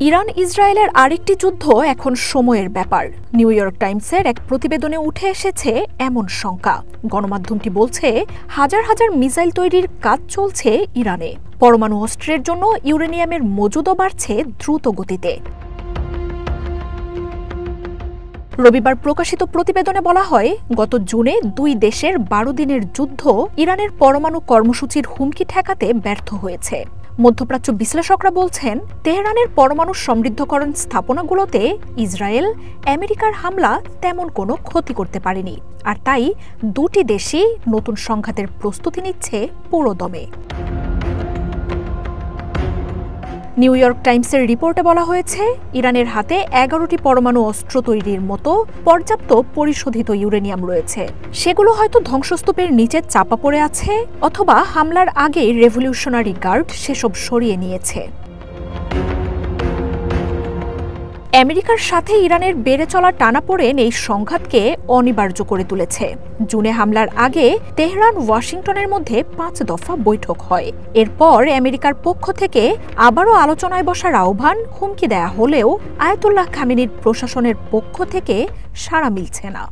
Iran ইসরায়েলের আরেকটি যুদ্ধ এখন সময়ের ব্যাপার। নিউ ইয়র্ক টাইমসের এক প্রতিবেদনে উঠে এসেছে এমন শঙ্কা। গণমাধ্যমটি বলছে, হাজার হাজার মিসাইল তৈরির কাজ চলছে ইরানে। পরমাণু অস্ত্রের জন্য ইউরেনিয়ামের মজুদও বাড়ছে দ্রুত গতিতে। রবিবার প্রকাশিত প্রতিবেদনে বলা হয়, গত জুনে দুই দেশের 12 দিনের যুদ্ধ ইরানের পরমাণু কর্মসূচির হুমকি ঠেকাতে ব্যর্থ হয়েছে। মধ্যপ্রাচ্য বিশ্লেষকরা বলছেন, তেহরানের পরমাণু সমৃদ্ধকরণ স্থাপনাগুলোতে ইসরায়েল আমেরিকার হামলা তেমন কোনো ক্ষতি করতে পারেনি, আর তাই দুটি দেশই নতুন সংঘাতের প্রস্তুতি নিচ্ছে পুরোদমে। নিউ ইয়র্ক টাইমসের রিপোর্টে বলা হয়েছে, ইরানের হাতে 11টি পরমাণু অস্ত্র তৈরির মতো পর্যাপ্ত পরিশোধিত ইউরেনিয়াম রয়েছে। সেগুলো হয়তো ধ্বংসস্তূপের নিচে চাপা পড়ে আছে, অথবা হামলার আগেই রেভলিউশনারি গার্ড সেসব সরিয়ে নিয়েছে। আমেরিকার সাথে ইরানের বেড়ে চলা টানাপোড়েন এই সংঘাতকে অনিবার্য করে তুলেছে। জুনে হামলার আগে তেহরান ওয়াশিংটনের মধ্যে 5 দফা বৈঠক হয়। এরপর আমেরিকার পক্ষ থেকে আবারও আলোচনায় বসার আহ্বান, হুমকি দেয়া হলেও আয়াতুল্লাহ খামেনির প্রশাসনের পক্ষ থেকে সাড়া মিলছে না।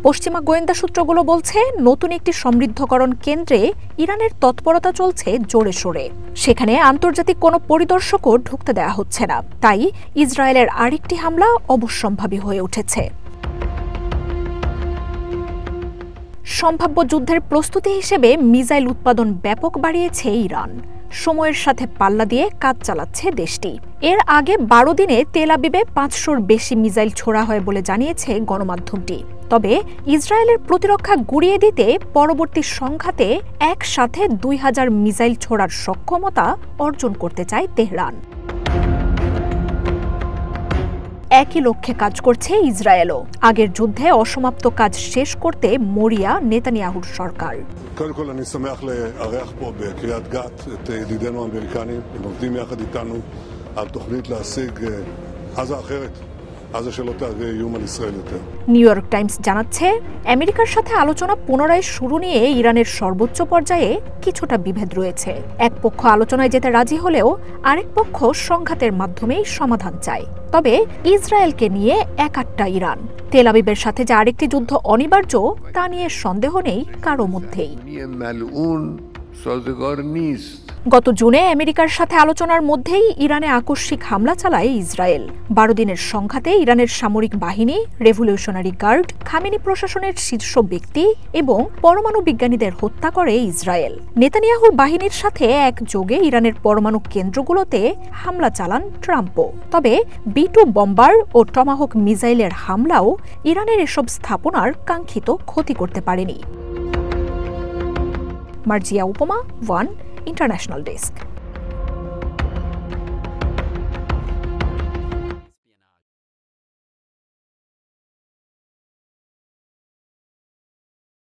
পশ্চিমা গোয়েন্দা সূত্রগুলো বলছে, নতুন একটি সমৃদ্ধকরণ কেন্দ্রে ইরানের তৎপরতা চলছে জোরে সোরে। সেখানে আন্তর্জাতিক কোনো পরিদর্শকও ঢুকতে দেওয়া হচ্ছে না। তাই ইসরায়েলের আরেকটি হামলা অবশ্যম্ভাবী হয়ে উঠেছে। সম্ভাব্য যুদ্ধের প্রস্তুতি হিসেবে মিসাইল উৎপাদন ব্যাপক বাড়িয়েছে ইরান। সময়ের সাথে পাল্লা দিয়ে কাজ চালাচ্ছে দেশটি। এর আগে 12 দিনে তেল আবিবে 500-র বেশি মিসাইল ছোড়া হয় বলে জানিয়েছে গণমাধ্যমটি। তবে ইসরায়েলের প্রতিরক্ষা গুড়িয়ে দিতে পরবর্তী সংঘাতে একসাথে 2000 মিসাইল ছোড়ার সক্ষমতা অর্জন করতে চায় তেহরান। একই লক্ষ্যে কাজ করছে ইসরায়েলও। আগের যুদ্ধে অসমাপ্ত কাজ শেষ করতে মরিয়া নেতানিয়াহুর সরকার। קודם כל אני שמח לארח פה בקריית גת את ידידינו האמריקנים. הם עובדים יחד איתנו על תוכנית להשיג עזה אחרת. עזה שלא תהווה איום על ישראל יותר. নিউ ইয়র্ক টাইমস জানাচ্ছে, আমেরিকার সাথে আলোচনা পুনরায় শুরু নিয়ে ইরানের সর্বোচ্চ পর্যায়ে কিছুটা বিভেদ রয়েছে। এক পক্ষ আলোচনায় যেতে রাজি হলেও আরেক পক্ষ সংঘাতের মাধ্যমেই সমাধান চায়। তবে ইসরায়েলকে নিয়ে একাট্টা ইরান। তেল আবিবের সাথে যে আরেকটি যুদ্ধ অনিবার্য, তা নিয়ে সন্দেহ নেই কারো মধ্যেই। গত জুনে আমেরিকার সাথে আলোচনার মধ্যেই ইরানে আকস্মিক হামলা চালায় ইসরায়েল। 12 দিনের সংঘাতে ইরানের সামরিক বাহিনী, রেভলিউশনারি গার্ড, খামেনি প্রশাসনের শীর্ষ ব্যক্তি এবং পরমাণু বিজ্ঞানীদের হত্যা করে ইসরায়েল। নেতানিয়াহুর বাহিনীর সাথে একযোগে ইরানের পরমাণু কেন্দ্রগুলোতে হামলা চালান ট্রাম্পও। তবে B-2 বম্বার ও টমাহক মিসাইলের হামলাও ইরানের এসব স্থাপনার কাঙ্ক্ষিত ক্ষতি করতে পারেনি। মার্জিয়া উপমা, ওয়ান ইন্টারন্যাশনাল ডেস্ক।